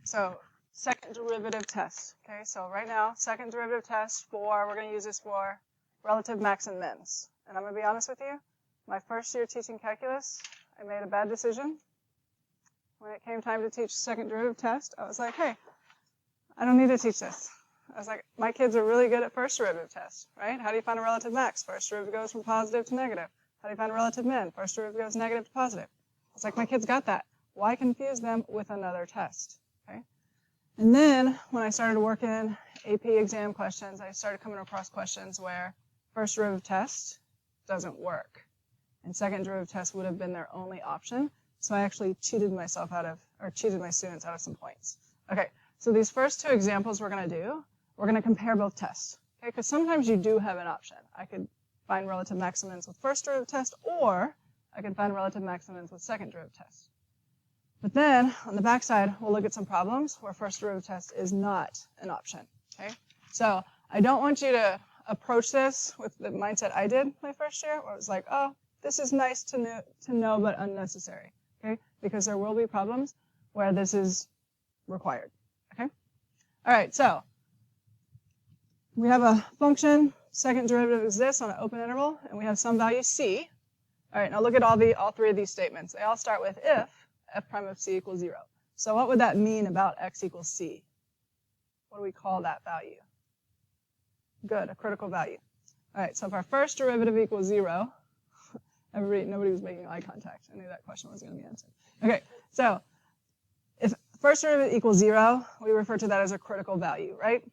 So second derivative test. Okay, so right now, second derivative test we're going to use this for relative max and mins. And I'm going to be honest with you, my first year teaching calculus, I made a bad decision. When it came time to teach second derivative test, I was like, hey, I don't need to teach this. I was like, my kids are really good at first derivative test, right? How do you find a relative max? First derivative goes from positive to negative. How do you find a relative min? First derivative goes negative to positive. It's like, my kids got that. Why confuse them with another test, okay? And then when I started working AP exam questions, I started coming across questions where first derivative test doesn't work. And second derivative test would have been their only option. So I actually cheated my students out of some points. Okay, so these first two examples we're going to do, we're going to compare both tests. Okay, because sometimes you do have an option. I could find relative maximums with first derivative test, or I could find relative maximums with second derivative test. But then, on the backside, we'll look at some problems where first derivative test is not an option, okay? So I don't want you to approach this with the mindset I did my first year, where it was like, oh, this is nice to know but unnecessary, okay? Because there will be problems where this is required, okay? All right, so we have a function, second derivative exists on an open interval, and we have some value c. All right, now look at all three of these statements. They all start with if f prime of c equals 0. So what would that mean about x equals c? What do we call that value? Good, a critical value. All right, so if our first derivative equals 0, nobody was making eye contact. I knew that question was going to be answered. Okay, so if first derivative equals 0, we refer to that as a critical value, right?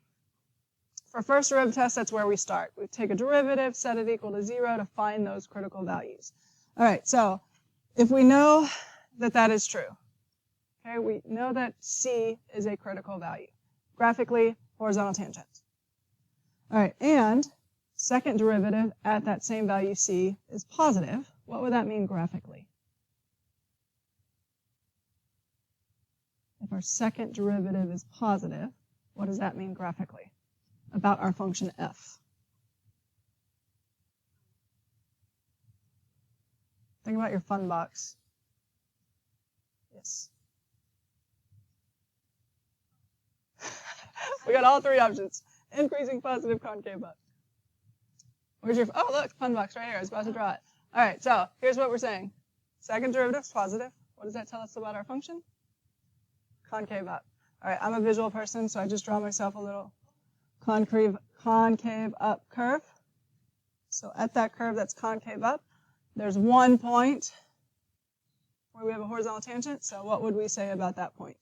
For first derivative test, that's where we start. We take a derivative, set it equal to 0 to find those critical values. All right, so if we know that that is true, okay, we know that c is a critical value. Graphically, horizontal tangent. All right, and second derivative at that same value c is positive. What would that mean graphically? If our second derivative is positive, what does that mean graphically about our function f? Think about your fun box. Yes. We got all three options. Increasing, positive, concave up. Where's your, oh look, fun box right here. I was about to draw it. All right, so here's what we're saying. Second derivative is positive. What does that tell us about our function? Concave up. All right, I'm a visual person, so I just draw myself a little concave up curve. So at that curve that's concave up, there's one point where we have a horizontal tangent. So what would we say about that point?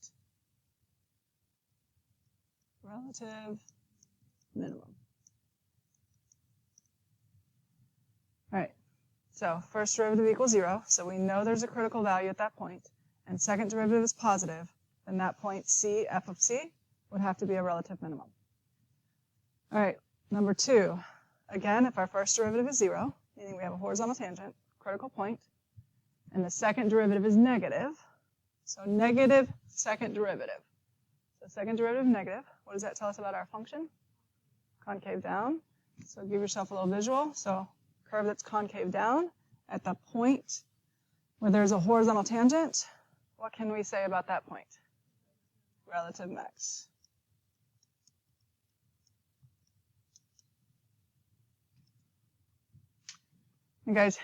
Relative minimum. All right, so first derivative equals 0. So we know there's a critical value at that point. And second derivative is positive. Then that point c, f of c, would have to be a relative minimum. All right, number 2. Again, if our first derivative is 0, meaning we have a horizontal tangent, critical point, and the second derivative is negative, so negative second derivative. So second derivative negative, what does that tell us about our function? Concave down. So give yourself a little visual. So curve that's concave down at the point where there's a horizontal tangent, what can we say about that point? Relative max. And guys,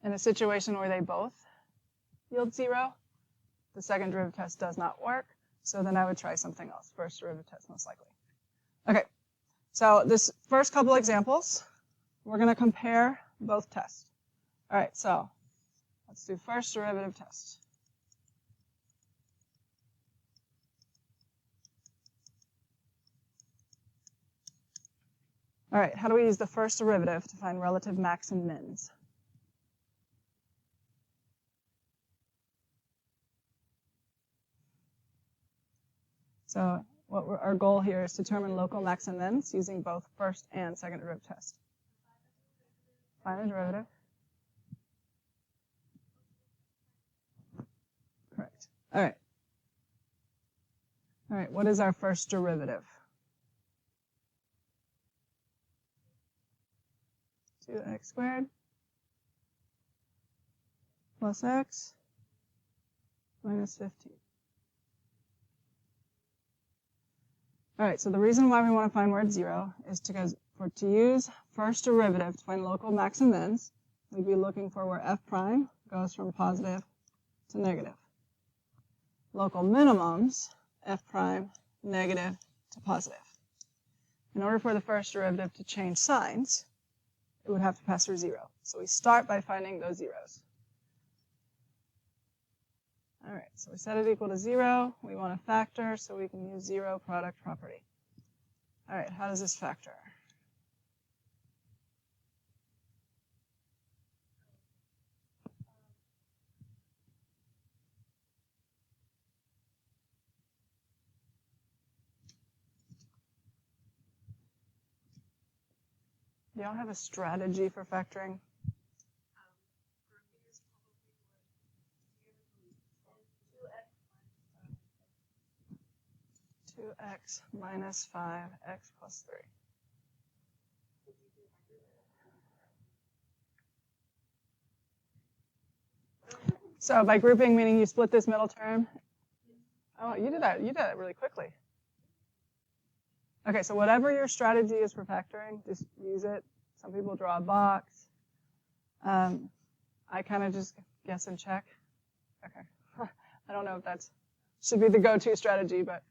in a situation where they both yield 0, the second derivative test does not work. So then I would try something else. First derivative test most likely. Okay, so this first couple examples, we're going to compare both tests. All right, so let's do first derivative test. All right, how do we use the first derivative to find relative max and mins? So our goal here is to determine local max and mins using both first and second derivative test. Find the derivative. Correct. All right. All right, what is our first derivative? 2x squared plus x minus 15. All right, so the reason why we want to find where it's 0 is because to use first derivative to find local max and mins, we'd be looking for where f prime goes from positive to negative. Local minimums, f prime, negative to positive. In order for the first derivative to change signs, it would have to pass through 0. So we start by finding those zeros. All right, so we set it equal to 0. We want to factor, so we can use 0 product property. All right, how does this factor? Do y'all have a strategy for factoring? 2x minus 5x plus 3. So by grouping, meaning you split this middle term. Oh, you did that really quickly. Okay, so whatever your strategy is for factoring, just use it. Some people draw a box. I kind of just guess and check. Okay. I don't know if that should be the go-to strategy, but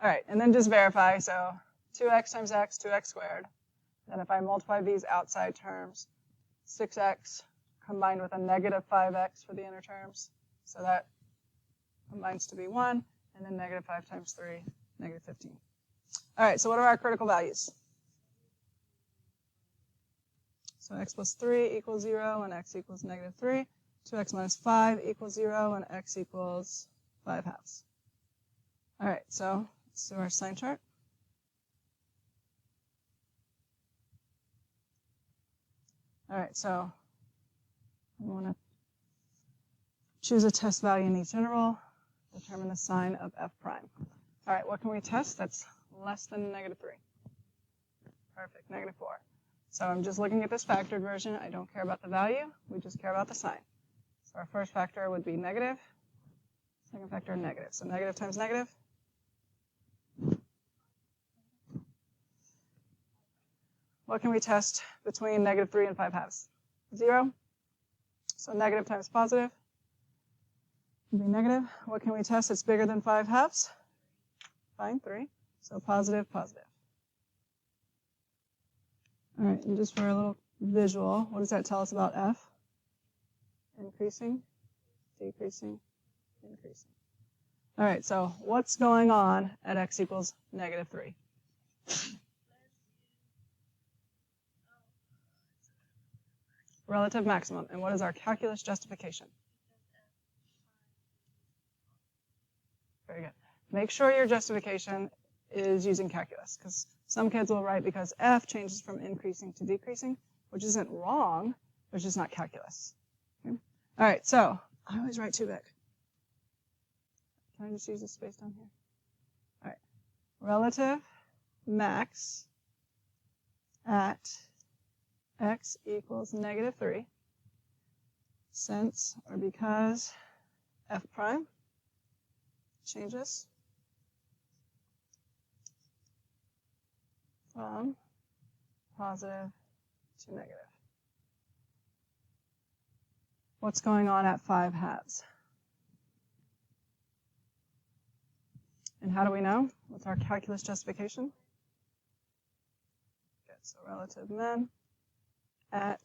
all right, and then just verify. So 2x times x, 2x squared. Then if I multiply these outside terms, 6x combined with a negative 5x for the inner terms. So that combines to be 1, and then negative 5 times 3, negative 15. All right, so what are our critical values? So x plus 3 equals 0, and x equals negative 3. 2x minus 5 equals 0, and x equals 5 halves. All right, so let's do our sign chart. All right, so we want to choose a test value in each interval, determine the sign of f prime. All right, what can we test? That's less than negative 3. Perfect, negative 4. So I'm just looking at this factored version. I don't care about the value. We just care about the sign. So our first factor would be negative. Second factor, negative. So negative times negative. What can we test between negative 3 and 5 halves? 0. So negative times positive would be negative. What can we test that's bigger than 5 halves? Fine, 3. So positive, positive. All right, and just for a little visual, what does that tell us about f? Increasing, decreasing, increasing. All right, so what's going on at x equals negative 3? Relative maximum. And what is our calculus justification? Very good. Make sure your justification is using calculus, because some kids will write because f changes from increasing to decreasing, which isn't wrong, but it's just not calculus. Okay? All right, so I always write too big. Can I just use the space down here? All right. Relative max at x equals negative 3, since or because f prime changes from positive to negative. What's going on at 5 halves? And how do we know? What's our calculus justification? Good, so relative min at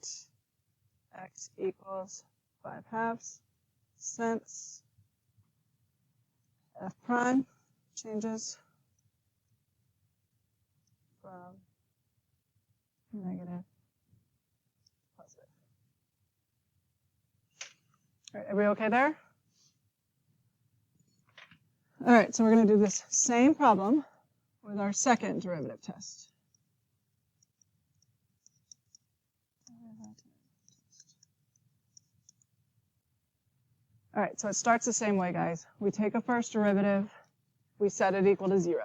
x equals 5 halves, since f prime changes from negative to positive. All right, are we okay there? All right, so we're going to do this same problem with our second derivative test. All right, so it starts the same way, guys. We take a first derivative, we set it equal to 0,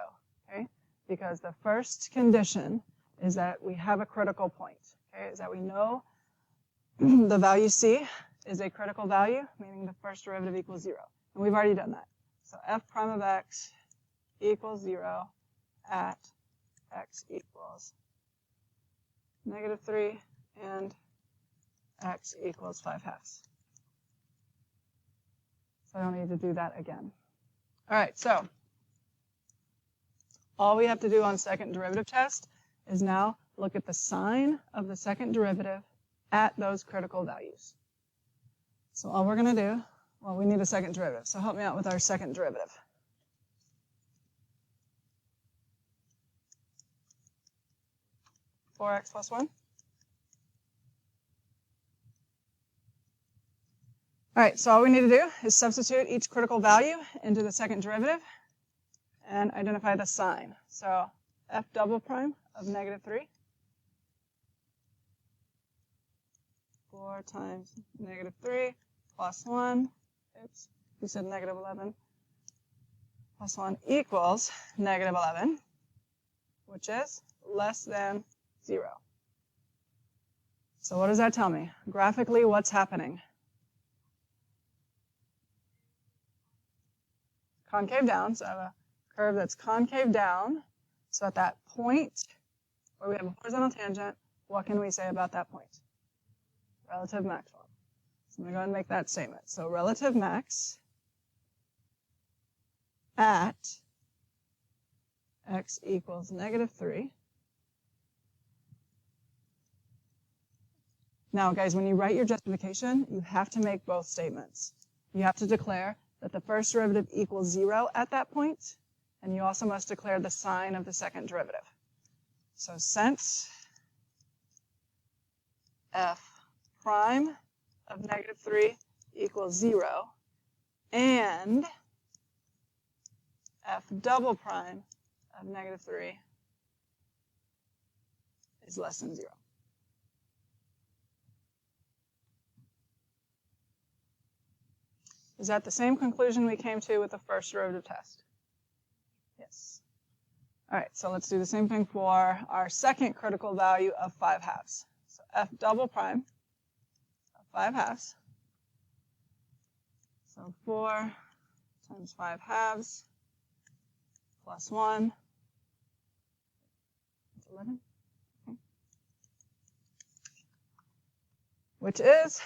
okay? Because the first condition is that we have a critical point, okay? Is that we know the value c is a critical value, meaning the first derivative equals 0. And we've already done that. So f prime of x equals 0 at x equals -3 and x equals 5/2. So I don't need to do that again. All right, so all we have to do on second derivative test is now look at the sign of the second derivative at those critical values. So all we're going to do, well, we need a second derivative. So help me out with our second derivative. (4x plus 1). All right, so all we need to do is substitute each critical value into the second derivative and identify the sign. So f double prime of -3, 4 times -3 plus 1, oops, we said -11, plus 1 equals -11, which is less than 0. So what does that tell me? Graphically, what's happening? Concave down, so I have a curve that's concave down. So at that point where we have a horizontal tangent, what can we say about that point? Relative maximum. So I'm going to go ahead and make that statement. So relative max at x equals -3. Now, guys, when you write your justification, you have to make both statements. You have to declare that the first derivative equals 0 at that point, and you also must declare the sign of the second derivative. So since f prime of -3 equals 0, and f double prime of -3 is less than 0. Is that the same conclusion we came to with the first derivative test? Yes. All right, so let's do the same thing for our second critical value of 5/2. So f double prime of 5/2. So 4 times 5/2 plus 1. That's 11. Okay. Which is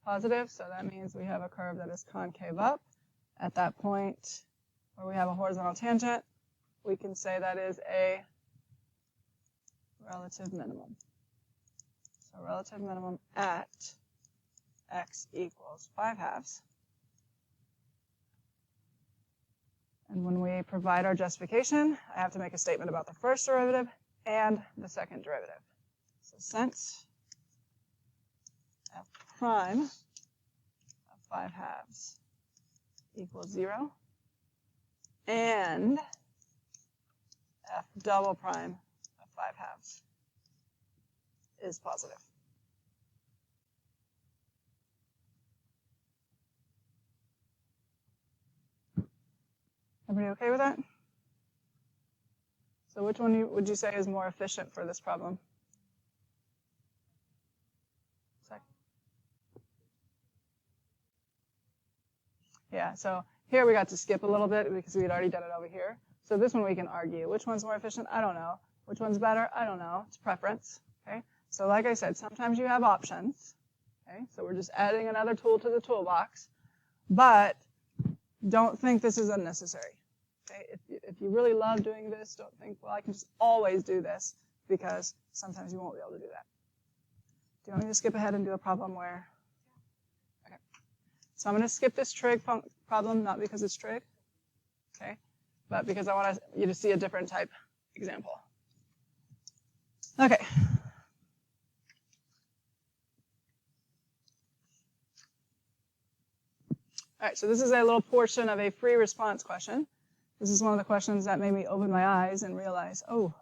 positive, so that means we have a curve that is concave up. At that point where we have a horizontal tangent, we can say that is a relative minimum. So relative minimum at x equals 5/2. And when we provide our justification, I have to make a statement about the first derivative and the second derivative. So since f prime of 5/2 equals 0, and f double prime of 5/2 is positive. Everybody okay with that? So which one would you say is more efficient for this problem? Yeah, so here we got to skip a little bit because we had already done it over here. So this one we can argue. Which one's more efficient? I don't know. Which one's better? I don't know. It's preference. Okay. So like I said, sometimes you have options. Okay. So we're just adding another tool to the toolbox. But don't think this is unnecessary. Okay. If you really love doing this, don't think, well, I can just always do this, because sometimes you won't be able to do that. Do you want me to skip ahead and do a problem where? Okay. So I'm going to skip this trig problem, not because it's trig, okay, but because I want you to see a different type example. Okay. All right, so this is a little portion of a free response question. This is one of the questions that made me open my eyes and realize, oh,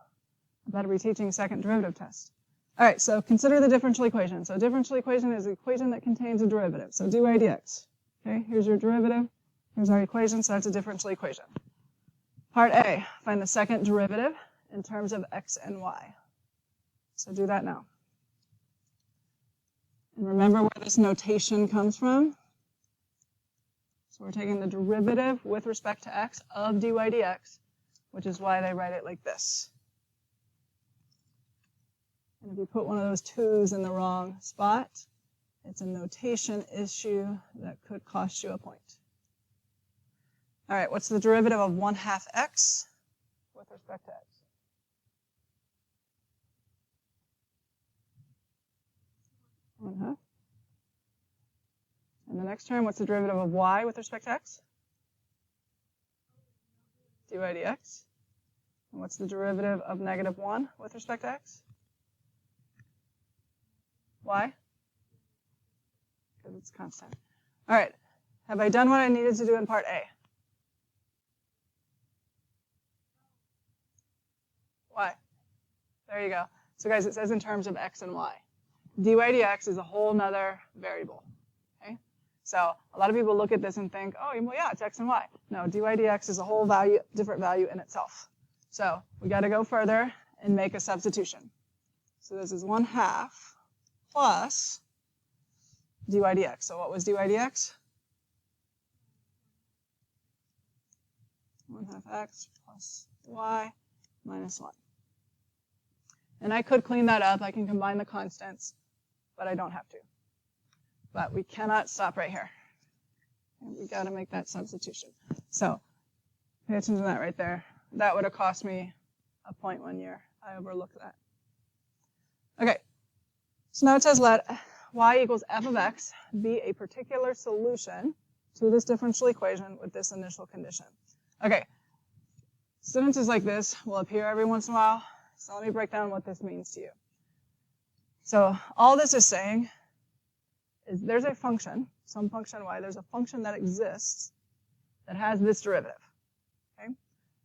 I better be teaching second derivative test. All right, so consider the differential equation. So differential equation is an equation that contains a derivative. So dy dx. Okay, here's your derivative. Here's our equation, so that's a differential equation. Part A, find the second derivative in terms of x and y. So do that now. And remember where this notation comes from. So we're taking the derivative with respect to x of dy dx. which is why they write it like this. And if you put one of those 2's in the wrong spot, it's a notation issue that could cost you a point. All right, what's the derivative of 1/2 x with respect to x? And the next term, what's the derivative of y with respect to x? dy dx. And what's the derivative of -1 with respect to x? Y? Because it's constant. All right, have I done what I needed to do in part A? Y. There you go. So guys, it says in terms of x and y. dy dx is a whole nother variable. Okay? So a lot of people look at this and think, oh, well, yeah, it's x and y. No, dy dx is a whole value, different value in itself. So we got to go further and make a substitution. So this is 1/2 plus dy dx. So what was dy dx? 1/2 x plus y minus 1. And I could clean that up. I can combine the constants, but I don't have to. But we cannot stop right here. And we got to make that substitution. So pay attention to that right there. That would have cost me a point 1 year. I overlooked that. Okay. So now it says let y equals f of x be a particular solution to this differential equation with this initial condition. Okay. Sentences like this will appear every once in a while. So let me break down what this means to you. So all this is saying is there's a function, some function y, there's a function that exists that has this derivative. Okay?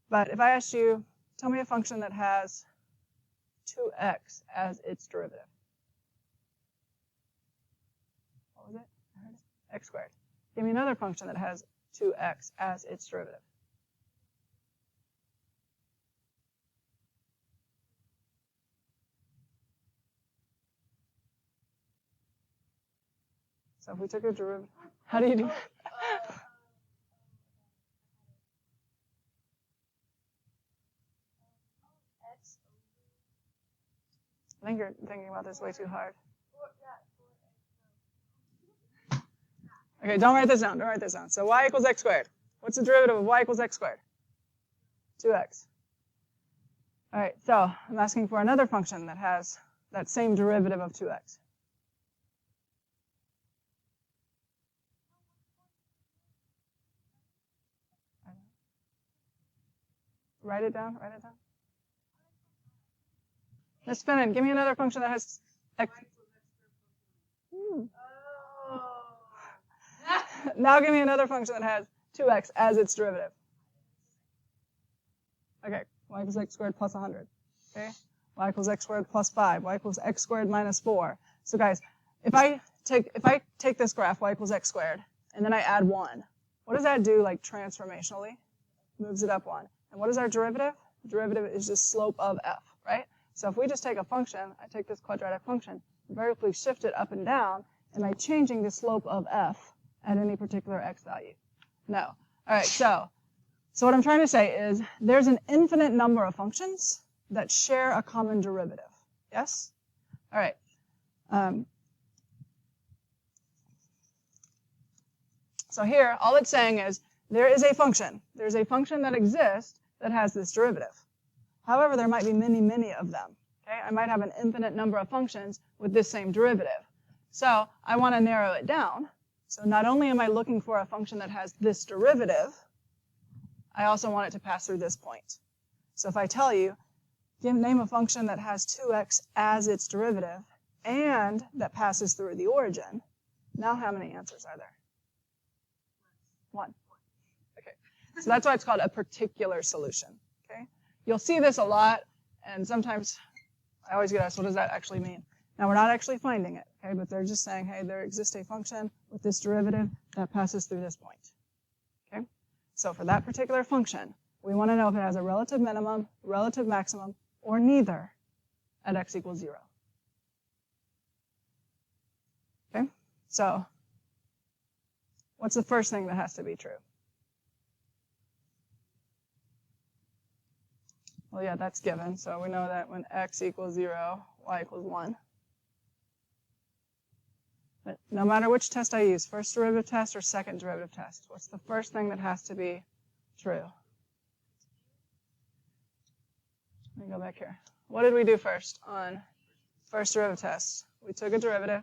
But if I asked you, tell me a function that has 2x as its derivative. What was it? X squared. Give me another function that has 2x as its derivative. So if we took a derivative, how do you do that? I think you're thinking about this way too hard. Okay, don't write this down. Don't write this down. So y equals x squared. What's the derivative of y equals x squared? 2x. All right, so I'm asking for another function that has that same derivative of 2x. Write it down. Write it down. Let's spin it. Give me another function that has x. Now give me another function that has 2x as its derivative. Okay, y equals x squared plus 100. Okay, y equals x squared plus 5. Y equals x squared minus 4. So guys, if I take this graph, y equals x squared, and then I add 1, what does that do, like, transformationally? Moves it up 1. And what is our derivative? The derivative is just slope of f, right? So if we just take a function, I take this quadratic function, vertically shift it up and down, am I changing the slope of f at any particular x value? No. All right, so what I'm trying to say is there's an infinite number of functions that share a common derivative. Yes? All right. So here, all it's saying is there is a function. There's a function that exists that has this derivative. However, there might be many, many of them. Okay? I might have an infinite number of functions with this same derivative. So I want to narrow it down. So not only am I looking for a function that has this derivative, I also want it to pass through this point. So if I tell you, name a function that has 2x as its derivative and that passes through the origin, now how many answers are there? 1. Okay. So that's why it's called a particular solution. Okay? You'll see this a lot, and sometimes I always get asked, what does that actually mean? Now, we're not actually finding it, okay? But they're just saying, hey, there exists a function with this derivative that passes through this point. Okay? So for that particular function, we want to know if it has a relative minimum, relative maximum, or neither at x equals 0. Okay? So what's the first thing that has to be true? Well, yeah, that's given. So we know that when x equals 0, y equals 1. But no matter which test I use, first derivative test or second derivative test, what's the first thing that has to be true? Let me go back here. What did we do first on first derivative test? We took a derivative.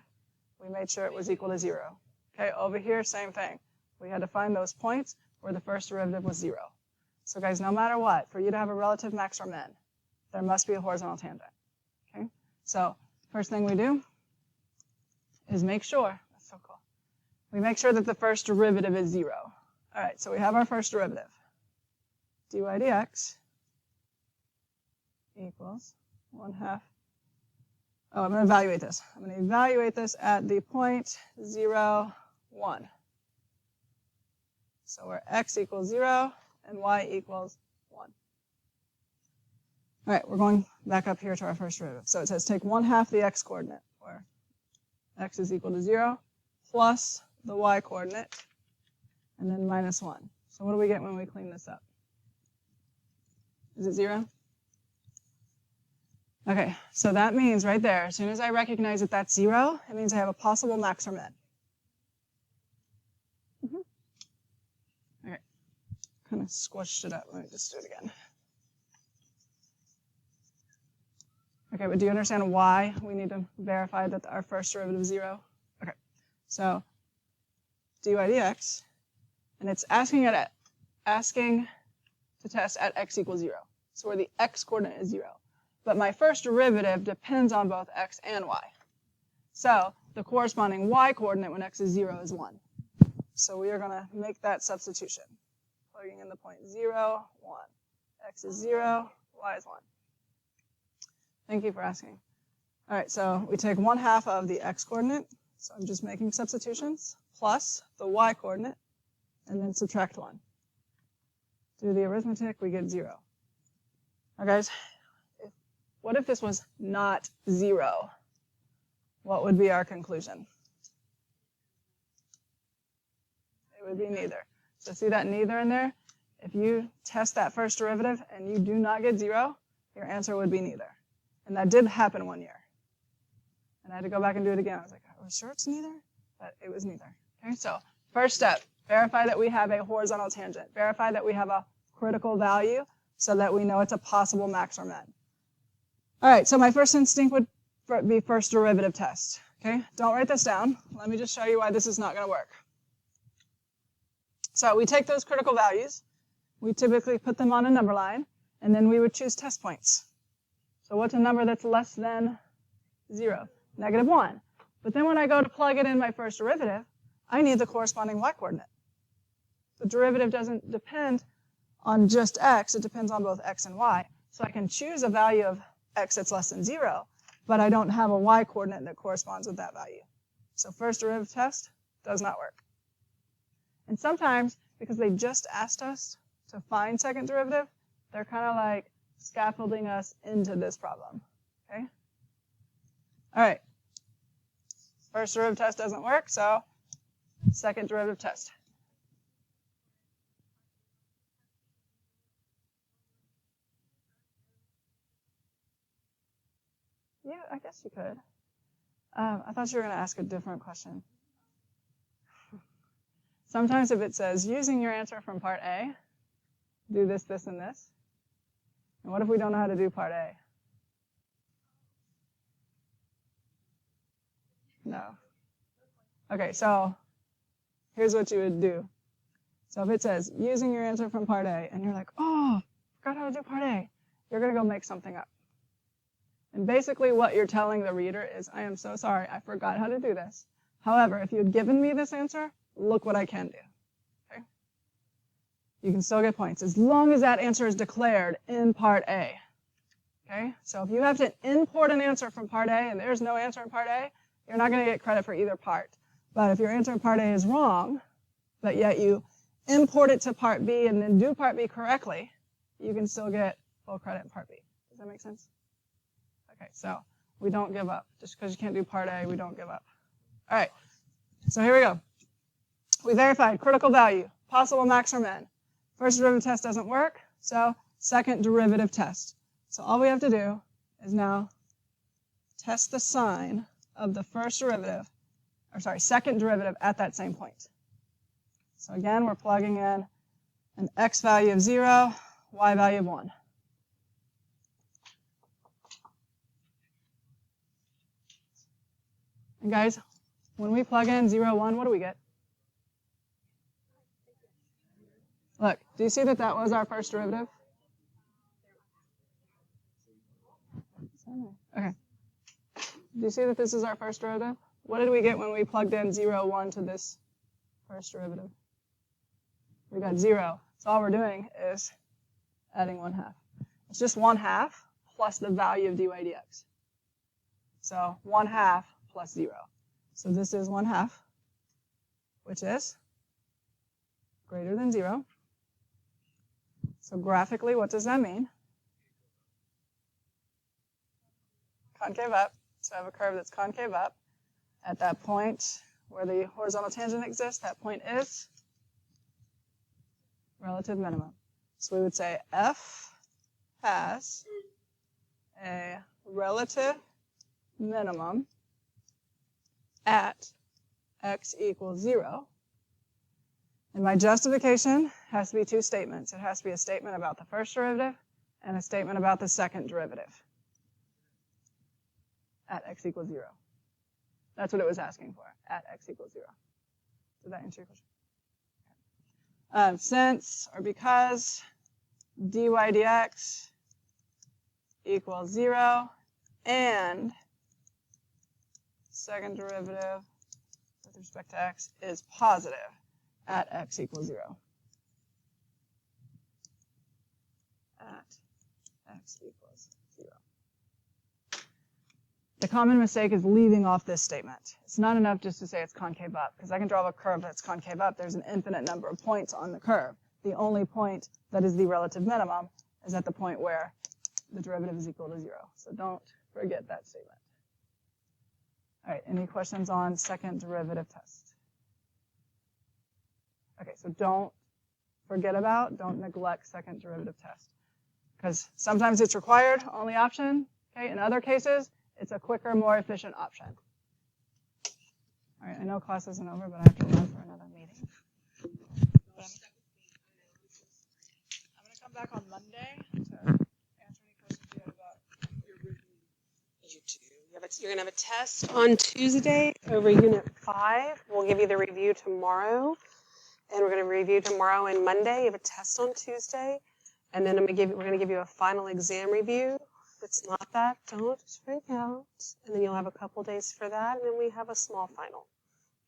We made sure it was equal to 0. Okay, over here, same thing. We had to find those points where the first derivative was 0. So guys, no matter what, for you to have a relative max or min, there must be a horizontal tangent. Okay, so first thing we do is make sure, that's so cool, we make sure that the first derivative is 0. All right, so we have our first derivative. dy dx equals 1/2. Oh, I'm going to evaluate this. I'm going to evaluate this at the point 0, 1. So where x equals 0 and y equals 1. All right, we're going back up here to our first derivative. So it says take 1/2 the x coordinate, where x is equal to 0, plus the y coordinate, and then minus 1. So what do we get when we clean this up? Is it 0? Okay, so that means right there, as soon as I recognize that that's 0, it means I have a possible max or min. Okay, kind of squished it up. Let me just do it again. Okay, but do you understand why we need to verify that our first derivative is 0? Okay, so dy dx, and it's asking to test at x equals 0. So where the x coordinate is 0. But my first derivative depends on both x and y. So the corresponding y coordinate when x is 0 is 1. So we are going to make that substitution. Plugging in the point 0, 1. X is 0, y is 1. Thank you for asking. All right, so we take 1/2 of the x coordinate. So I'm just making substitutions, plus the y coordinate, and then subtract 1. Do the arithmetic, we get 0. Now guys, what if this was not 0? What would be our conclusion? It would be neither. So see that neither in there? If you test that first derivative and you do not get 0, your answer would be neither. And that did happen one year. And I had to go back and do it again. I was like, are we sure it's neither? But it was neither. Okay, so first step, verify that we have a horizontal tangent. Verify that we have a critical value so that we know it's a possible max or min. All right, so my first instinct would be first derivative test. Okay, don't write this down. Let me just show you why this is not going to work. So we take those critical values. We typically put them on a number line, and then we would choose test points. So what's a number that's less than 0? -1. But then when I go to plug it in my first derivative, I need the corresponding y coordinate. The derivative doesn't depend on just x. It depends on both x and y. So I can choose a value of x that's less than 0, but I don't have a y coordinate that corresponds with that value. So first derivative test does not work. And sometimes, because they just asked us to find second derivative, they're kind of like scaffolding us into this problem. Okay? All right. First derivative test doesn't work, so second derivative test. Yeah, I guess you could. I thought you were going to ask a different question. Sometimes if it says, using your answer from part A, do this, this, and this. And what if we don't know how to do part A? No. Okay, so here's what you would do. So if it says, using your answer from part A, and you're like, oh, forgot how to do part A, you're going to go make something up. And basically what you're telling the reader is, I am so sorry, I forgot how to do this. However, if you had given me this answer, look what I can do. Okay? You can still get points, as long as that answer is declared in part A. Okay? So if you have to import an answer from part A, and there's no answer in part A, you're not going to get credit for either part. But if your answer in part A is wrong, but yet you import it to part B and then do part B correctly, you can still get full credit in part B. Does that make sense? Okay, so we don't give up. Just because you can't do part A, we don't give up. All right, so here we go. We verified critical value, possible max or min. First derivative test doesn't work, so second derivative test. So all we have to do is now test the sign of the second derivative at that same point. So again, we're plugging in an x value of 0, y value of 1. And guys, when we plug in 0, 1, what do we get? Look, do you see that that was our first derivative? Okay. Do you see that this is our first derivative? What did we get when we plugged in 0, 1 to this first derivative? We got 0. So all we're doing is adding 1/2. It's just 1/2 plus the value of dy dx. So 1/2 plus 0. So this is 1/2, which is greater than 0. So graphically, what does that mean? Concave up. So I have a curve that's concave up. At that point where the horizontal tangent exists, that point is relative minimum. So we would say f has a relative minimum at x equals 0. And my justification has to be two statements. It has to be a statement about the first derivative and a statement about the second derivative at x equals 0. That's what it was asking for, at x equals 0. Did that answer your question? Since, or because, dy dx equals 0, and second derivative with respect to x is positive at x equals 0. At x equals 0. The common mistake is leaving off this statement. It's not enough just to say it's concave up, because I can draw a curve that's concave up. There's an infinite number of points on the curve. The only point that is the relative minimum is at the point where the derivative is equal to 0. So don't forget that statement. All right, any questions on second derivative test? Okay, so don't neglect second derivative test, because sometimes it's required, only option. Okay, in other cases, it's a quicker, more efficient option. All right, I know class isn't over, but I have to run for another meeting. I'm going to come back on Monday to answer any questions you have about your review. You do. You're going to have a test on Tuesday over Unit 5. We'll give you the review tomorrow. And we're going to review tomorrow and Monday. You have a test on Tuesday. And then we're going to give you a final exam review. If it's not that, don't freak out. And then you'll have a couple days for that. And then we have a small final.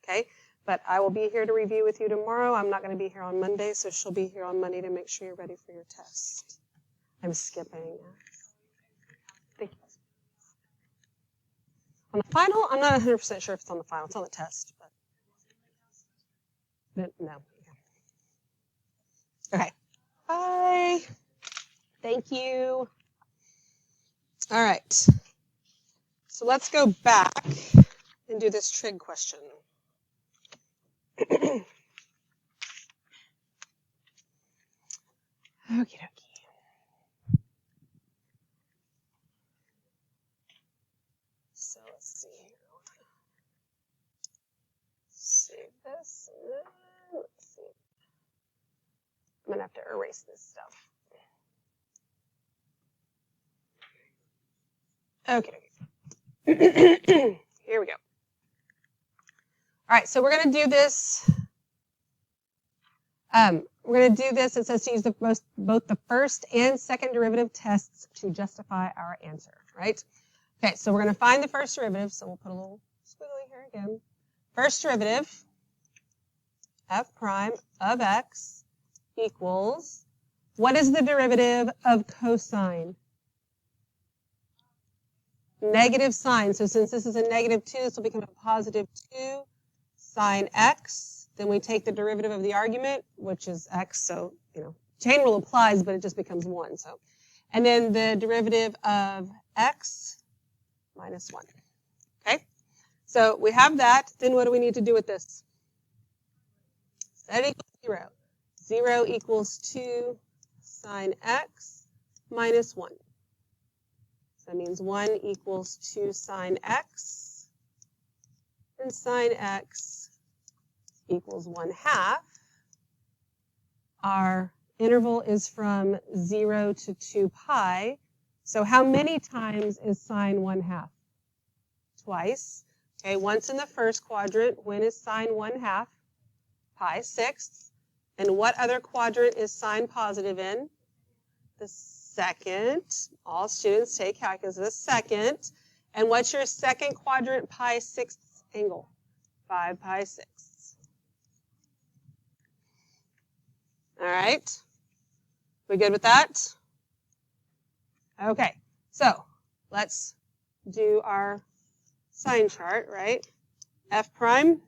Okay? But I will be here to review with you tomorrow. I'm not going to be here on Monday, so she'll be here on Monday to make sure you're ready for your test. I'm skipping. Thank you. On the final, I'm not 100% sure if it's on the final. It's on the test. But no. Okay. Bye. Thank you. All right. So let's go back and do this trig question. Okie dokie. So let's see here. Save this. Let's see. I'm going to have to erase this stuff. Okay. Here we go. All right, so we're going to do this. It says to use both the first and second derivative tests to justify our answer, right? Okay, so we're going to find the first derivative. So we'll put a little squiggly here again. First derivative, f prime of x equals, what is the derivative of cosine? Negative sine. So since this is a negative 2, this will become a positive 2 sine x. Then we take the derivative of the argument, which is x. So, chain rule applies, but it just becomes 1. So, and then the derivative of x minus 1. Okay? So we have that. Then what do we need to do with this? Set it equals 0. 0 equals 2 sine x minus 1. So that means 1 equals 2 sine x, and sine x equals 1/2. Our interval is from 0 to 2 pi. So how many times is sine 1/2? Twice. Okay, once in the first quadrant. When is sine 1/2? Pi 6. And what other quadrant is sine positive in? The second. All students take calculus. The second. And what's your second quadrant pi 6 angle? 5 pi 6. All right. We good with that? Okay. So let's do our sine chart, right? F prime.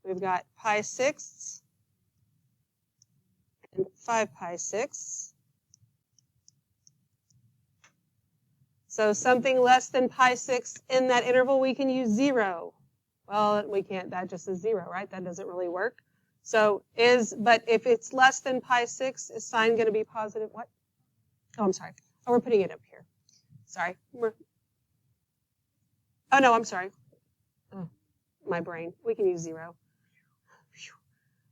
We've got pi 6 and 5 pi 6. So something less than pi 6 in that interval, we can use 0. Well, we can't. That just is 0, right? That doesn't really work. So but if it's less than pi 6, is sine going to be positive? What? Oh, I'm sorry. Oh, we're putting it up here. Sorry. Oh, no, I'm sorry. Oh, my brain. We can use 0.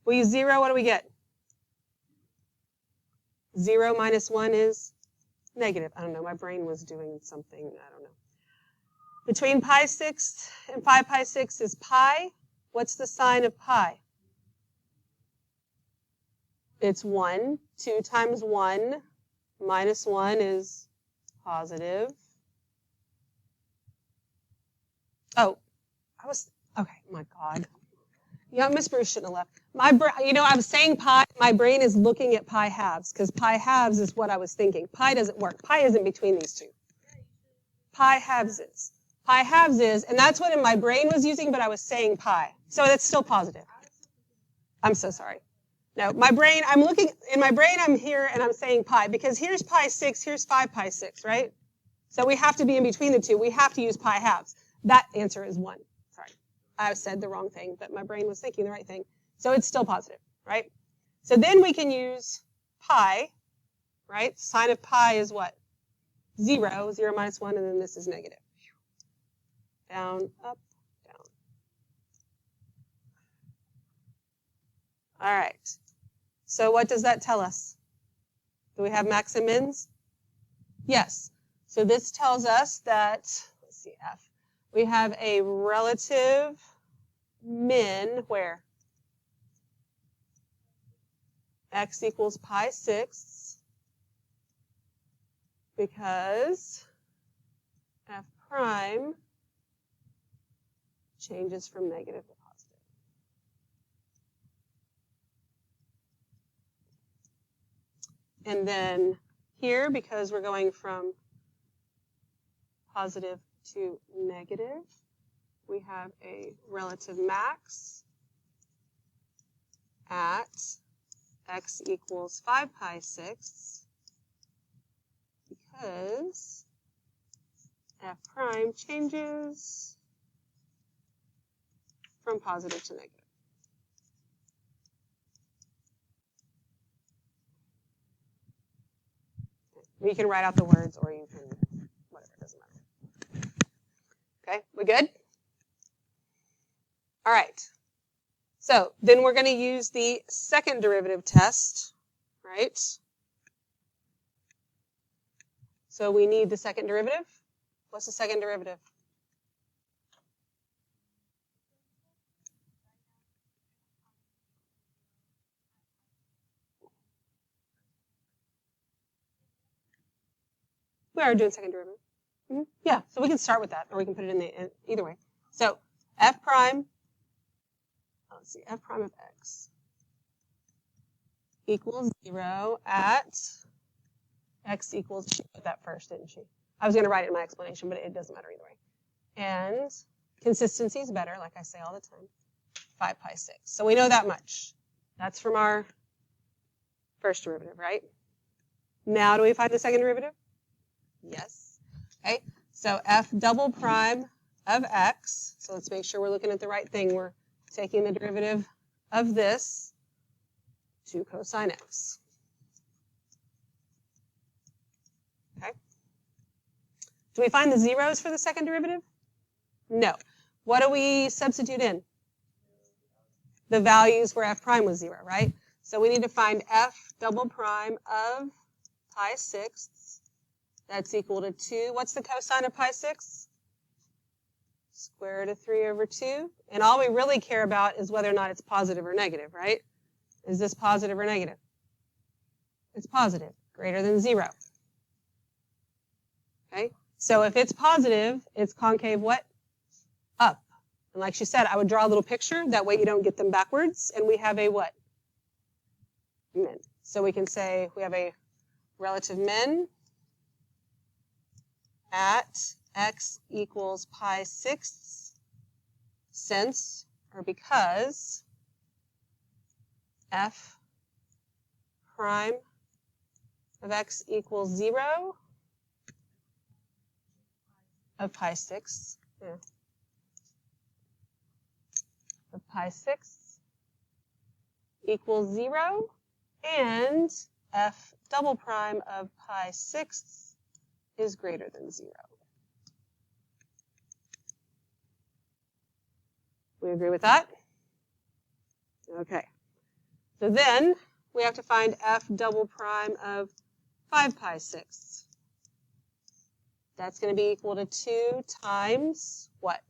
We use 0, what do we get? 0 minus 1 is negative. I don't know. My brain was doing something. I don't know. Between pi 6 and 5 pi 6 is pi. What's the sign of pi? It's 1. 2 times 1 minus 1 is positive. Oh, okay, my God. Yeah, Miss Bruce shouldn't have left. I was saying pi, my brain is looking at pi halves, because pi halves is what I was thinking. Pi doesn't work. Pi isn't between these two. Pi halves is. Pi halves is, and that's what in my brain was using, but I was saying pi. So that's still positive. I'm so sorry. No, my brain, I'm here and I'm saying pi, because here's pi 6, here's 5 pi 6, right? So we have to be in between the two. We have to use pi halves. That answer is 1. Sorry. I said the wrong thing, but my brain was thinking the right thing. So it's still positive, right? So then we can use pi, right? Sine of pi is what? 0, 0 minus 1, and then this is negative. Down, up, down. All right. So what does that tell us? Do we have max and mins? Yes. So this tells us that, let's see, F. We have a relative min where? X equals pi 6, because F prime changes from negative to positive. And then here, because we're going from positive to negative, we have a relative max at x equals 5 pi 6, because F prime changes from positive to negative. You can write out the words, or you can, whatever, it doesn't matter. Okay, we good? All right. So then we're going to use the second derivative test, right? So we need the second derivative. What's the second derivative? We are doing second derivative. Mm-hmm. Yeah, so we can start with that, or we can put it in either way. So f prime, let's see, f prime of x equals 0 at x equals, she put that first, didn't she? I was going to write it in my explanation, but it doesn't matter either way. And consistency is better, like I say all the time, 5 pi 6. So we know that much. That's from our first derivative, right? Now do we find the second derivative? Yes. Okay, so f double prime of x, so let's make sure we're looking at the right thing. We're taking the derivative of this to cosine x. Okay. Do we find the zeros for the second derivative? No. What do we substitute in? The values where f prime was 0, right? So we need to find f double prime of pi sixths. That's equal to 2. What's the cosine of pi sixths? Square root of 3 over 2. And all we really care about is whether or not it's positive or negative, right? Is this positive or negative? It's positive, greater than 0. Okay? So if it's positive, it's concave what? Up. And like she said, I would draw a little picture. That way you don't get them backwards. And we have a what? Min. So we can say we have a relative min at x equals pi sixths since, or because, f prime of x equals 0 of pi sixths. Yeah. Of pi sixths equals 0, and f double prime of pi sixths is greater than 0. We agree with that? Okay. So then we have to find f double prime of 5 pi sixths. That's going to be equal to 2 times what?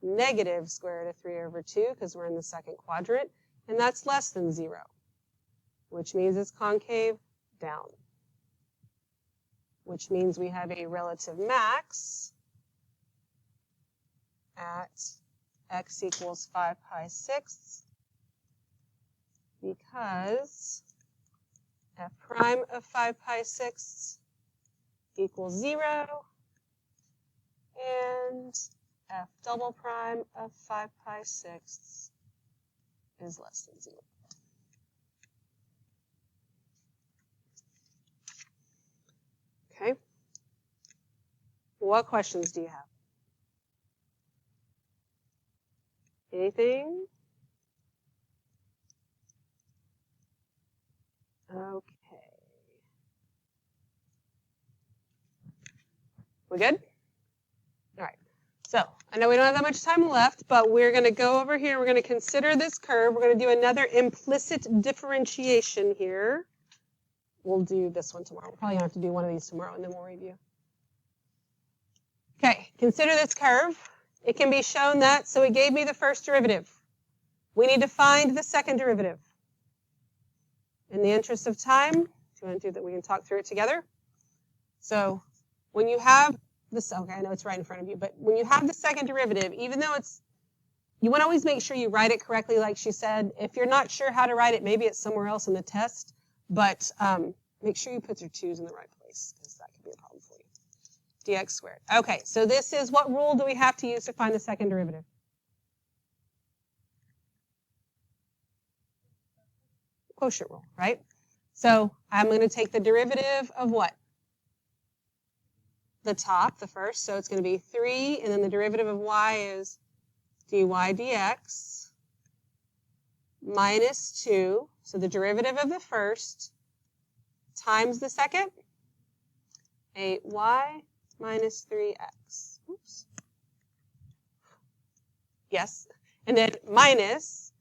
Negative square root of 3 over 2, because we're in the second quadrant, and that's less than 0, which means it's concave down, which means we have a relative max at x equals 5 pi sixths, because f prime of 5 pi sixths equals 0, and f double prime of 5 pi sixths is less than 0. Okay. What questions do you have? Anything? Okay. We good? All right. So I know we don't have that much time left, but we're going to go over here. We're going to consider this curve. We're going to do another implicit differentiation here. We'll do this one tomorrow. We'll probably have to do one of these tomorrow, and then we'll review. Okay, consider this curve. It can be shown that, so it gave me the first derivative. We need to find the second derivative. In the interest of time, do you want to do that? We can talk through it together. So when you have this, okay, I know it's right in front of you, but when you have the second derivative, even though you want to always make sure you write it correctly, like she said. If you're not sure how to write it, maybe it's somewhere else in the test, but make sure you put your 2's in the right place, because that could be a problem for you. Dx squared. Okay, so this is, what rule do we have to use to find the second derivative? Quotient rule, right? So I'm going to take the derivative of what? The top, the first, so it's going to be 3, and then the derivative of y is dy dx minus 2, so the derivative of the first times the second, 8y minus 3x. Oops. Yes, and then minus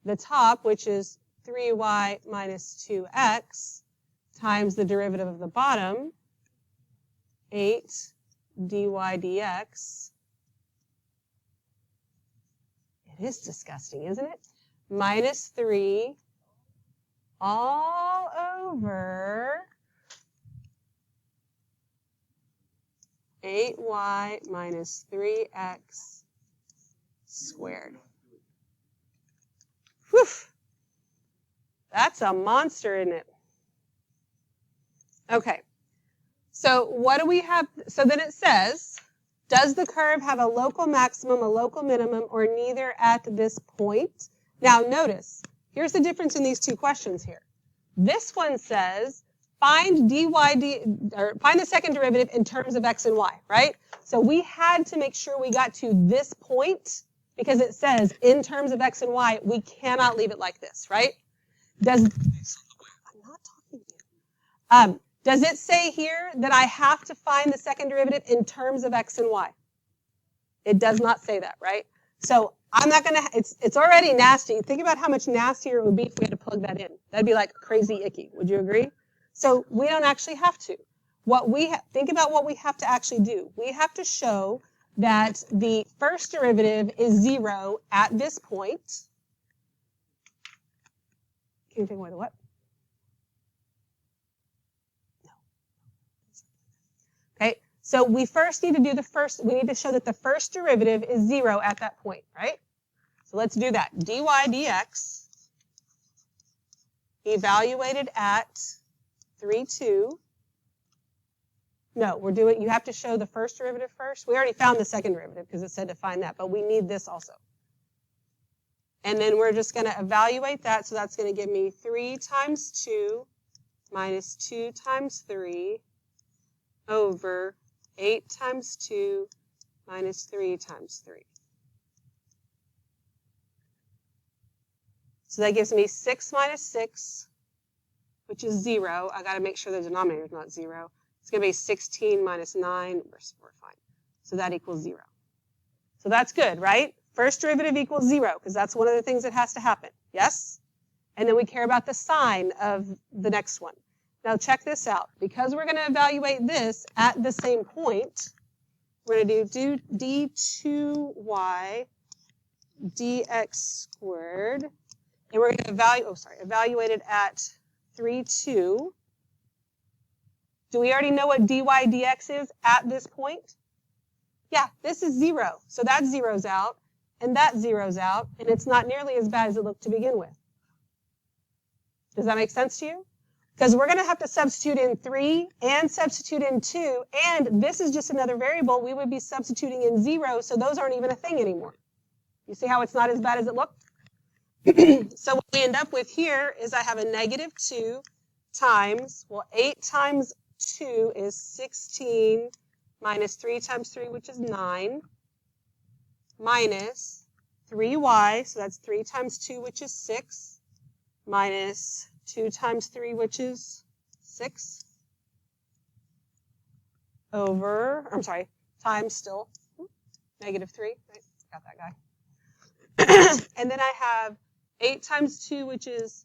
the top, which is 3y minus 2x, times the derivative of the bottom, 8 dy dx. It is disgusting, isn't it? Minus 3 all over 8y minus 3x squared. Whew. That's a monster, isn't it? Okay. So what do we have? So then it says, does the curve have a local maximum, a local minimum, or neither at this point? Now notice, here's the difference in these two questions here. This one says, find find the second derivative in terms of x and y, right? So we had to make sure we got to this point, because it says in terms of x and y, we cannot leave it like this, right? I'm not talking to you. Does it say here that I have to find the second derivative in terms of x and y? It does not say that, right? So I'm not going to, it's already nasty. Think about how much nastier it would be if we had to plug that in. That'd be like crazy icky. Would you agree? So we don't actually have to. Think about what we have to actually do. We have to show that the first derivative is 0 at this point. Can you take away the what? No. Okay, so we first need to do we need to show that the first derivative is 0 at that point, right? So let's do that. dy dx evaluated at 3, 2. No, you have to show the first derivative first. We already found the second derivative because it said to find that, but we need this also. And then we're just going to evaluate that, so that's going to give me 3 times 2 minus 2 times 3 over 8 times 2 minus 3 times 3. So that gives me 6 minus 6, which is 0. I got to make sure the denominator is not 0. It's going to be 16 minus 9. We're fine. So that equals 0. So that's good, right? First derivative equals 0, because that's one of the things that has to happen. Yes? And then we care about the sign of the next one. Now check this out. Because we're going to evaluate this at the same point, we're going to do d2y dx squared. And we're going to evaluate it at 3, 2. Do we already know what dy dx is at this point? Yeah, this is 0. So that zeroes out, and that zeroes out, and it's not nearly as bad as it looked to begin with. Does that make sense to you? Because we're going to have to substitute in 3 and substitute in 2, and this is just another variable. We would be substituting in 0, so those aren't even a thing anymore. You see how it's not as bad as it looked? So what we end up with here is I have a negative 2 times, 8 times 2 is 16 minus 3 times 3, which is 9, minus 3y, so that's 3 times 2, which is 6, minus 2 times 3, which is 6, times still, negative 3, right? Got that guy. And then I have 8 times 2, which is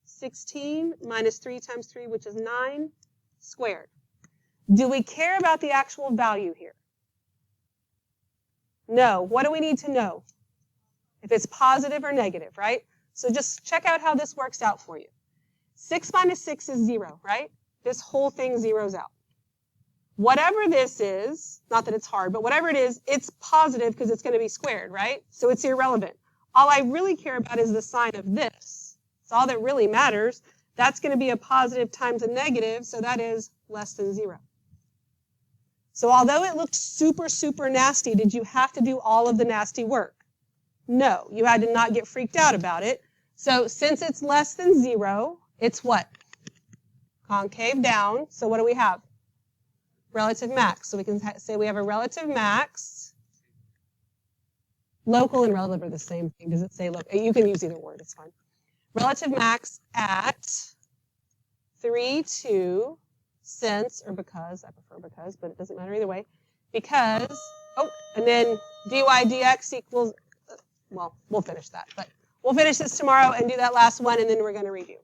16, minus 3 times 3, which is 9, squared. Do we care about the actual value here? No. What do we need to know? If it's positive or negative, right? So just check out how this works out for you. 6 minus 6 is 0, right? This whole thing zeroes out. Whatever this is, not that it's hard, but whatever it is, it's positive because it's going to be squared, right? So it's irrelevant. All I really care about is the sign of this. It's all that really matters. That's going to be a positive times a negative, so that is less than 0. So although it looked super, super nasty, did you have to do all of the nasty work? No, you had to not get freaked out about it. So since it's less than 0, it's what? Concave down. So what do we have? Relative max. So we can say we have a relative max. Local and relative are the same thing. Does it say local? You can use either word. It's fine. Relative max at 3, 2, since, or because, I prefer because, but it doesn't matter either way, because, and then dy dx equals, well, we'll finish that, but we'll finish this tomorrow and do that last one, and then we're going to review.